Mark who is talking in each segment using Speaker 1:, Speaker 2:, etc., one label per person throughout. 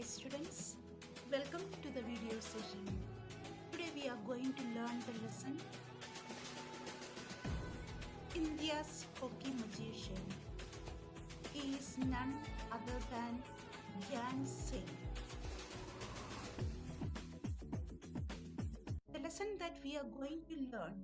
Speaker 1: students, welcome to the video session. Today we are going to learn the lesson India's hockey magician. He is none other than Dhyan Singh. The lesson that we are going to learn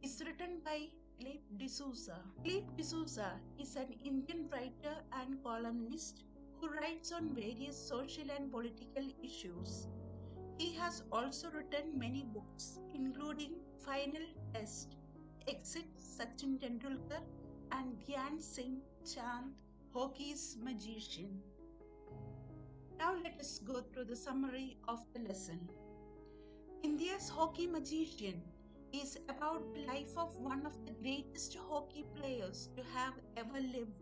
Speaker 1: is written by Philip D'Souza. Philip D'Souza is an Indian writer and columnist who writes on various social and political issues. He has also written many books, including Final Test, Exit Sachin Tendulkar, and Dhyan Singh Chand, Hockey's Magician. Now let us go through the summary of the lesson. India's Hockey Magician is about the life of one of the greatest hockey players to have ever lived,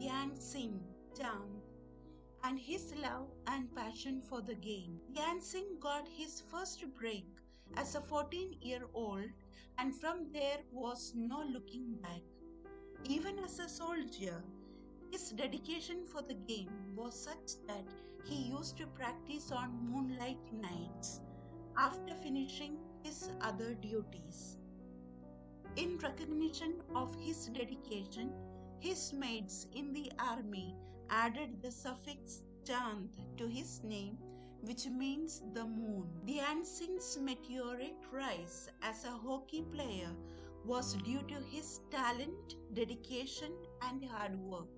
Speaker 1: Dhyan Singh Chand, and his love and passion for the game. Dhyan Singh got his first break as a 14-year-old, and from there was no looking back. Even as a soldier, his dedication for the game was such that he used to practice on moonlight nights after finishing his other duties. In recognition of his dedication, his mates in the army added the suffix Chand to his name, which means the moon. Dhyan Singh's meteoric rise as a hockey player was due to his talent, dedication, and hard work.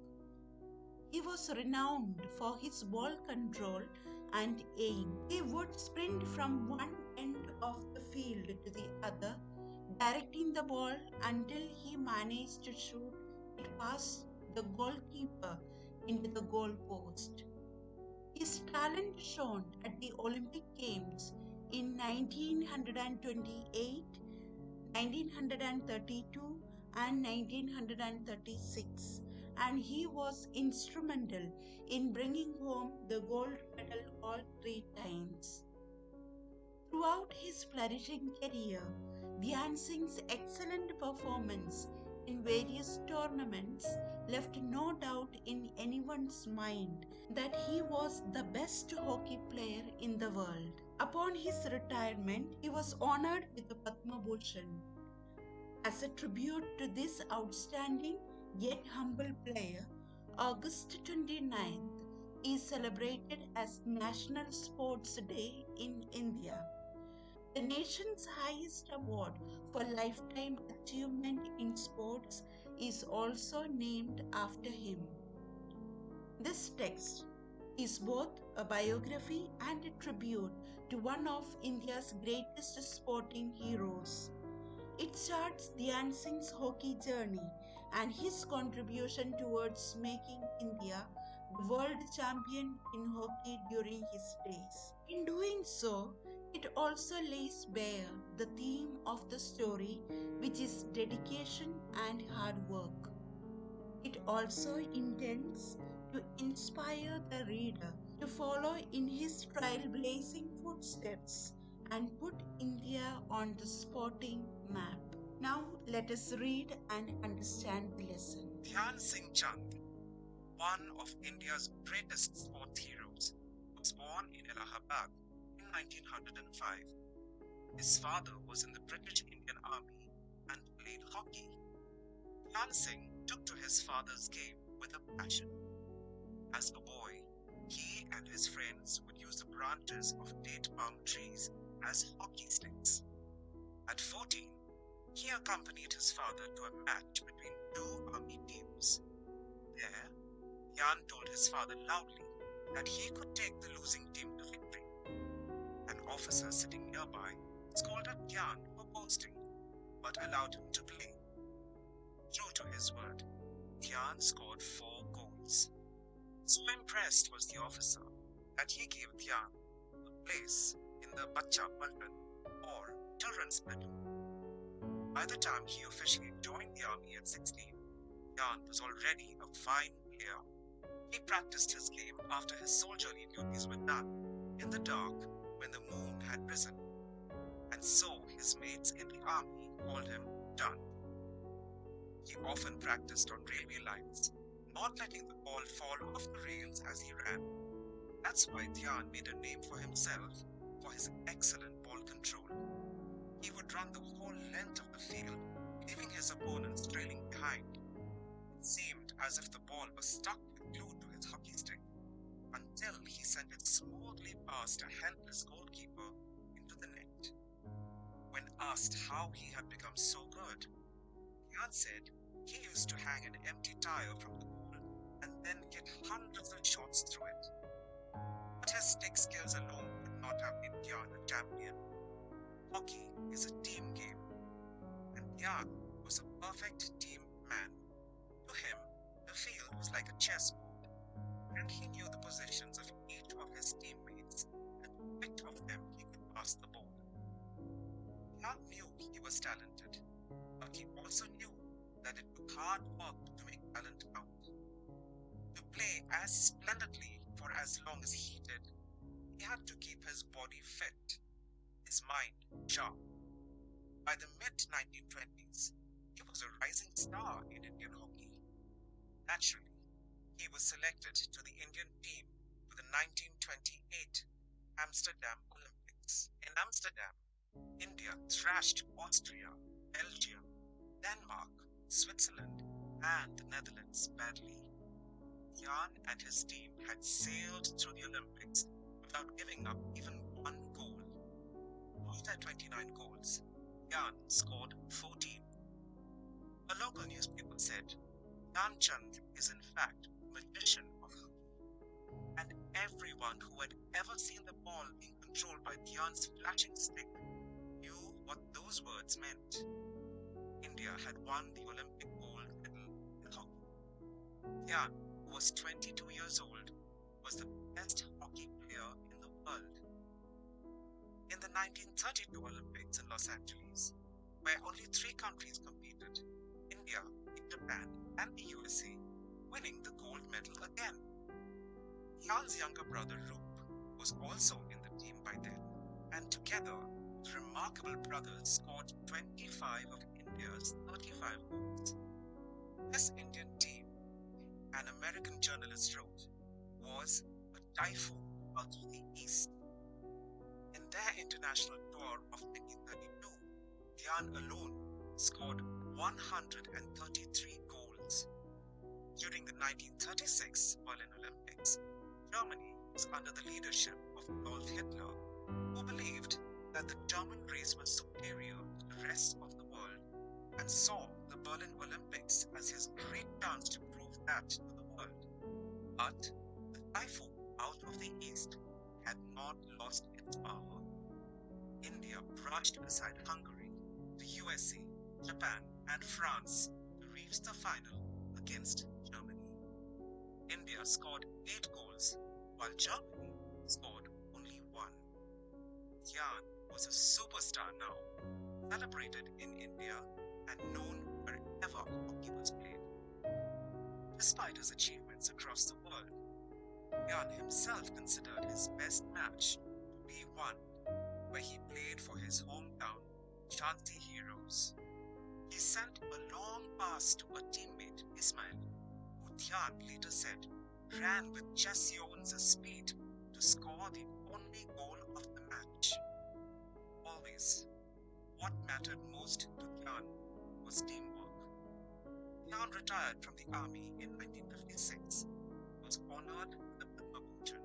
Speaker 1: He was renowned for his ball control and aim. He would sprint from one end of the field to the other, directing the ball until he managed to shoot it past the goalkeeper into the goal post. His talent shone at the Olympic Games in 1928, 1932 and 1936, and he was instrumental in bringing home the gold medal all 3 times. Throughout his flourishing career, Dhyan Singh's excellent performance in various tournaments left no doubt in anyone's mind that he was the best hockey player in the world. Upon his retirement, he was honored with the Padma Bhushan. As a tribute to this outstanding yet humble player, August 29th is celebrated as National Sports Day in India. The nation's highest award for lifetime achievement in sports is also named after him. This text is both a biography and a tribute to one of India's greatest sporting heroes. It charts Dhyan Singh's hockey journey and his contribution towards making India the world champion in hockey during his days. In doing so, it also lays bare the theme of the story, which is dedication and hard work. It also intends to inspire the reader to follow in his trailblazing footsteps and put India on the sporting map. Now let us read and understand the lesson.
Speaker 2: Dhyan Singh Chand, one of India's greatest sports heroes, was born in Allahabad in 1905. His father was in the British Indian Army and played hockey. Dhyan Singh took to his father's game with a passion. As a boy, he and his friends would use the branches of date palm trees as hockey sticks. At 14, he accompanied his father to a match between 2 army teams. There, Dhyan told his father loudly that he could take the losing team to victory. An officer sitting nearby scolded Dhyan for boasting, but allowed him to play. True to his word, Dhyan scored 4 goals. So impressed was the officer that he gave Dhyan a place in the Bacha Paltan or children's platoon. By the time he officially joined the army at 16, Dhyan was already a fine player. He practiced his game after his soldierly duties were done in the dark when the moon had risen, and so his mates in the army called him Dun. He often practiced on railway lines, not letting the ball fall off the rails as he ran. That's why Dhyan made a name for himself for his excellent ball control. He would run the whole length of the field, leaving his opponents trailing behind. It seemed as if the ball was stuck and glued to his hockey stick, until he sent it smoothly past a helpless goalkeeper into the net. When asked how he had become so good, Dhyan said he used to hang an empty tire from the goal and then get hundreds of shots through it. But his stick skills alone would not have made Dhyan a champion. Hockey is a team game, and Dhyan was a perfect team man. To him, the field was like a chessboard, and he knew the positions of each of his teammates, and to which of them he could pass the ball. Dhyan knew he was talented, but he also knew that it took hard work to make talent count. To play as splendidly for as long as he did, he had to keep his body fit, his mind sharp. By the mid-1920s, he was a rising star in Indian hockey. Naturally, he was selected to the Indian team for the 1928 Amsterdam Olympics. In Amsterdam, India thrashed Austria, Belgium, Denmark, Switzerland, and the Netherlands badly. Dhyan and his team had sailed through the Olympics without giving up even one goal. Of their 29 goals, Dhyan scored 14. A local newspaper said, Dhyan Chand is in fact a magician of hockey. And everyone who had ever seen the ball being controlled by Dhyan's flashing stick knew what those words meant. India had won the Olympic gold medal in hockey. Dhyan, who was 22 years old, was the best hockey player in the world. In the 1932 Olympics in Los Angeles, where only 3 countries competed, India, Japan, and the USA, winning the gold medal again. Dhyan's younger brother Roop was also in the team by then, and together, the remarkable brothers scored 25 of India's 35 goals. This Indian team, an American journalist wrote, was a typhoon out of the East. In their international tour of 1932, Dhyan alone scored 133 goals. During the 1936 Berlin Olympics, Germany was under the leadership of Adolf Hitler, who believed that the German race was superior to the rest of the world and saw the Berlin Olympics as his great chance to prove that to the world. But the typhoon out of the East had not lost its power. India brushed aside Hungary, the USA, Japan, and France to reach the final against Germany. India scored 8 goals, while Germany scored only 1. Dhyan was a superstar now, celebrated in India and known wherever hockey was played. Despite his achievements across the world, Dhyan himself considered his best match to be one where he played for his hometown, Jhansi Heroes. He sent a long pass to a teammate, Ismail, who Dhyan later said ran with Jesse Owens' speed to score the only goal of the match. Always, what mattered most to Dhyan was teamwork. Dhyan retired from the army in 1956, was honored with the Padma Bhushan.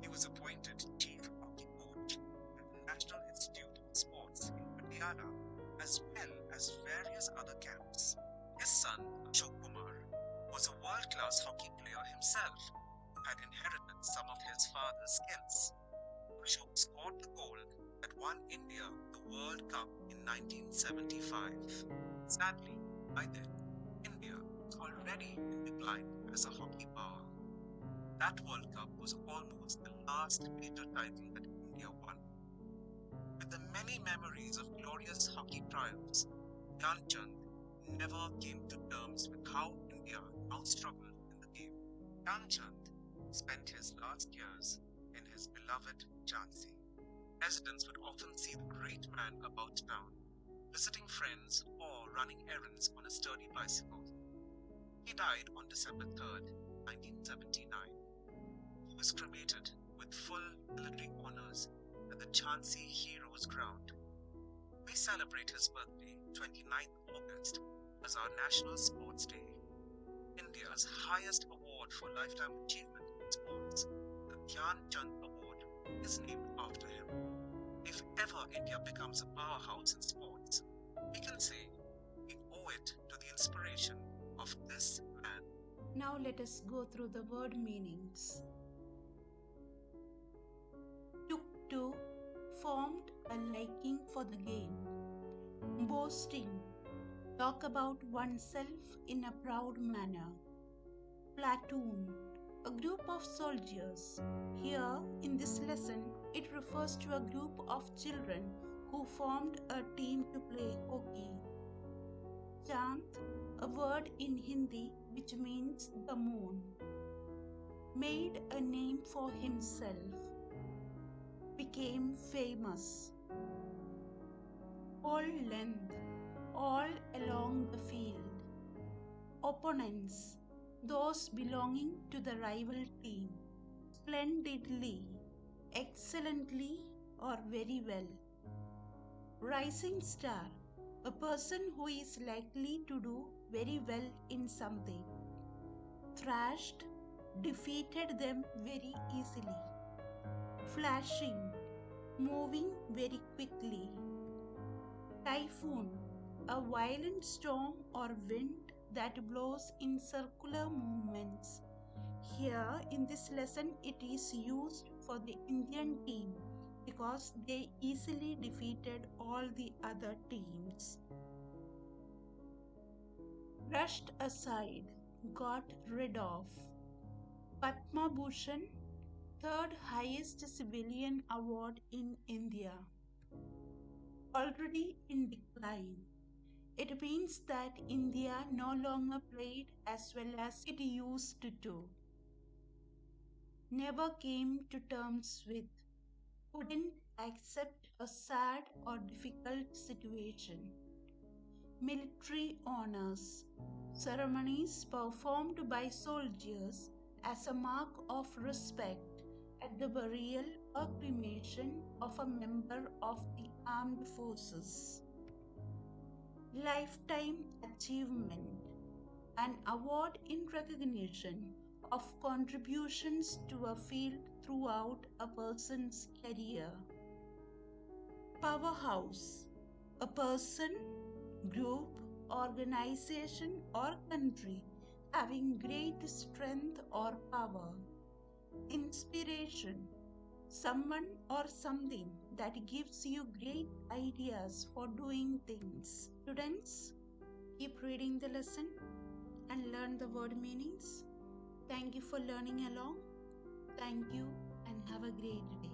Speaker 2: He was appointed chief hockey coach at the National Institute of Sports in Patiala, as well as various other camps. His son, Ashok Kumar, was a world-class hockey player himself who had inherited some of his father's skills. Ashok scored the goal that won India the World Cup in 1975. Sadly, by then, India was already in decline as a hockey power. That World Cup was almost the last major title that India won. With the many memories of glorious hockey triumphs, Dhyan Chand never came to terms with how India now struggled in the game. Dhyan Chand spent his last years in his beloved Jhansi. Residents would often see the great man about town, visiting friends or running errands on a sturdy bicycle. He died on December 3rd, 1979. He was cremated with full military honors at the Jhansi Heroes Ground. We celebrate his birthday, 29th August, as our National Sports Day. India's highest award for lifetime achievement in sports, the Dhyan Singh Award, is named after him. If ever India becomes a powerhouse in sports, we can say we owe it to the inspiration of this man.
Speaker 1: Now let us go through the word meanings. Took to, formed a liking for the game. Boasting, talk about oneself in a proud manner. Platoon, a group of soldiers. Here, in this lesson, it refers to a group of children who formed a team to play hockey. Chand, a word in Hindi which means the moon. Made a name for himself. Became famous. All length, all along the field. Opponents, those belonging to the rival team. Splendidly, excellently, or very well. Rising star, a person who is likely to do very well in something. Thrashed, defeated them very easily. Flashing, moving very quickly. Typhoon, a violent storm or wind that blows in circular movements. Here in this lesson it is used for the Indian team because they easily defeated all the other teams. Brushed aside, got rid of. Padma Bhushan, third highest civilian award in India. Already in decline. It means that India no longer played as well as it used to. Never came to terms with. Couldn't accept a sad or difficult situation. Military honors. Ceremonies performed by soldiers as a mark of respect at the burial or cremation of a member of the armed forces. Lifetime achievement, an award in recognition of contributions to a field throughout a person's career. Powerhouse, a person, group, organization, or country having great strength or power. Inspiration, someone or something that gives you great ideas for doing things. Students, keep reading the lesson and learn the word meanings. Thank you for learning along. Thank you and have a great day.